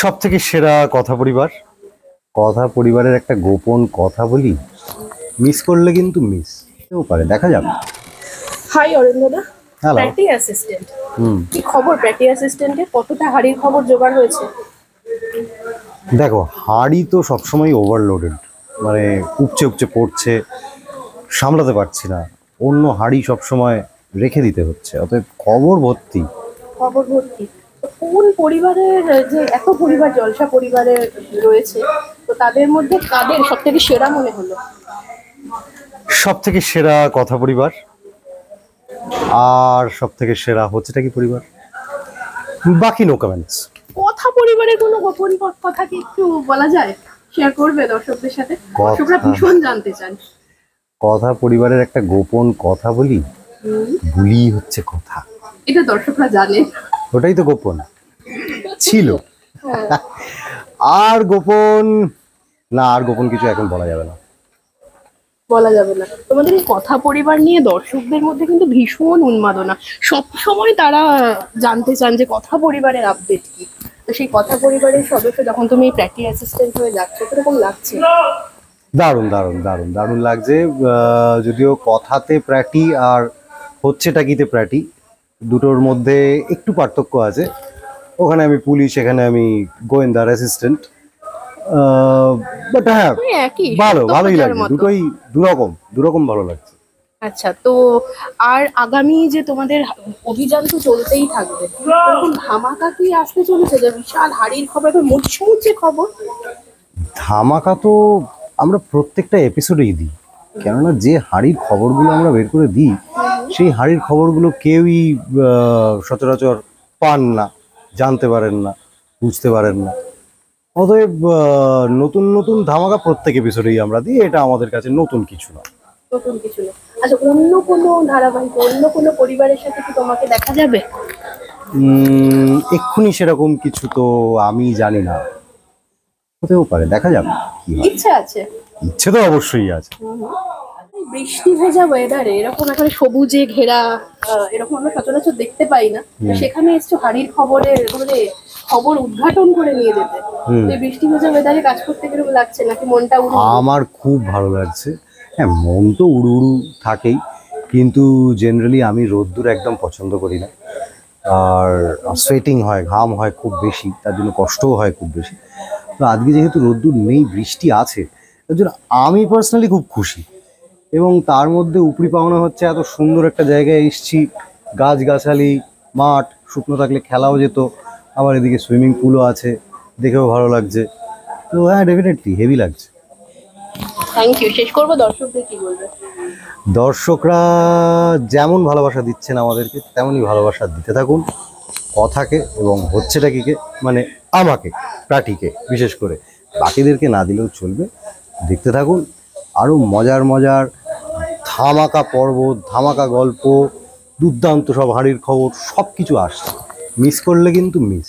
সব থেকে সেরা কথা পরিবার। কথা পরিবারের একটা গোপন কথা বলি, মিস করলে কিন্তু মিস কেউ পারে, দেখা যাবে। হাই অরিন্দদা। হ্যালো। প্র্যাটি অ্যাসিস্ট্যান্ট। হুম। কি খবর প্র্যাটি অ্যাসিস্ট্যান্টের? কতটা হাড়ির খবর জোগাড় হয়েছে? দেখো, হাড়ি তো সবসময় ওভারলোডেড, মানে উপচে উপচে পড়ছে, সামলাতে পারছি না। অন্য হাড়ি সবসময় রেখে দিতে হচ্ছে, অতএব খবর ভর্তি। খবর ভর্তি। তো কোন পরিবারের, যে এত পরিবার জলসা পরিবারের রয়েছে, তো তাদের মধ্যে কাদের সব থেকে সেরা মনে হলো? সব থেকে সেরা কথা পরিবার, আর সব থেকে সেরা হচ্ছেটা কি পরিবার, বাকি নো কমেন্টস। কথা পরিবারের কোনো গোপন কথা কি একটু বলা যায়? শেয়ার করবে দর্শকদের সাথে? দর্শকরা ভীষণ জানতে চান। কথা পরিবারের একটা গোপন কথা বলি, বুলি হচ্ছে কথা। এটা দর্শকরা জানে। ওটাই তো গোপন ছিল। হ্যাঁ। আর গোপন না, আর গোপন কিছু এখন বলা যাবে না। বলা যাবে না। তোমাদের এই কথা পরিবার নিয়ে দর্শকদের মধ্যে কিন্তু ভীষণ উন্মাদনা। সব সময় তারা জানতে চান যে কথা পরিবারের আপডেট কি। তো সেই কথা পরিবারের সদস্য যখন তুমি প্র্যাকটি অ্যাসিস্ট্যান্ট হয়ে যাচ্ছ, কিরকম লাগছে? দারুণ দারুণ দারুণ দারুণ লাগছে। যদিও কথাতে প্র্যাটি আর হচ্ছেটা কিতে প্র্যাটি, দুটোর মধ্যে একটু পার্থক্য আছে। ওখানে আমি পুলিশ, এখানে আমি গোয়েন্দার অ্যাসিস্ট্যান্ট। বাট হ্যাঁ, ওই একই, ভালোই সত্যি লাগছে, মতো। দুটোই দুরকম ভালো লাগছে। আচ্ছা, তো আর আগামী যে তোমাদের অভিযান তো চলতেই থাকবে, এরকম ধামাকা কি আসতে চলেছে? যে বিশাল হাড়ির খবর, একদম মুচমুচে মুচে খবর। ধামাকা তো আমরা প্রত্যেকটা এপিসোডেই দিই, কেননা যে হাড়ির খবরগুলো আমরা বের করে দিই, সেই হাড়ির খবরগুলো কেউই সচরাচর পান না, জানতে পারেন না, বুঝতে পারেন না। অতএব নতুন নতুন ধামাকা প্রত্যেক এপিসোডেই আমরা দিই, এটা আমাদের কাছে নতুন কিছু না। নতুন কিছু না। আচ্ছা, অন্য কোনো ধারাবাহিক, অন্য কোনো পরিবারের সাথে কি তোমাকে দেখা যাবে? এক্ষুনি সেরকম কিছু তো আমি জানি না, হতেও পারে, দেখা যাবে কি হয়। ইচ্ছে আছে? ইচ্ছে তো অবশ্যই আছে। এই বৃষ্টি ভেজা ওয়েদারে এরকম একটা সবুজে ঘেরা, এরকম আমরা সচরাচর দেখতে পাই না। তো সেখানে এসছো হাড়ির খবরের মানে খবর উদ্ঘাটন করে নিয়ে যেতে। তো এই বৃষ্টি ভেজা ওয়েদারে কাজ করতে কিরকম লাগছে, নাকি মনটা উড়ু? আমার খুব ভালো লাগছে। হ্যাঁ, মন তো উড়ু উড়ু থাকেই, কিন্তু জেনারেলি আমি রোদ্দুর একদম পছন্দ করি না। আর সোয়েটিং হয়, ঘাম হয় খুব বেশি, তার জন্য কষ্টও হয় খুব বেশি। তো আজকে যেহেতু রোদ্দুর নেই, বৃষ্টি আছে, তার জন্য আমি পার্সোনালি খুব খুশি। এবং তার মধ্যে উপরি পাওনা হচ্ছে এত সুন্দর একটা জায়গায় এসছি, গাছগাছালি, মাঠ, শুকনো থাকলে খেলাও যেত, আবার এদিকে সুইমিং পুলও আছে, দেখেও ভালো লাগছে। তো হ্যাঁ, ডেফিনেটলি হেভি লাগছে। Thank you. শেষ করবো, দর্শকদের কি বলবে? দর্শকরা যেমন ভালোবাসা দিচ্ছেন আমাদেরকে, তেমনই ভালোবাসা দিতে থাকুন কথাকে এবং হচ্ছেটা কিকে, মানে আমাকে, প্রাটিকে বিশেষ করে। বাকিদেরকে না দিলেও চলবে, দেখতে থাকুন। আরও মজার মজার ধামাকা পর্ব, ধামাকা গল্প, দুর্দান্ত সব হাঁড়ির খবর, সব কিছু আসছে। মিস করলে কিন্তু মিস।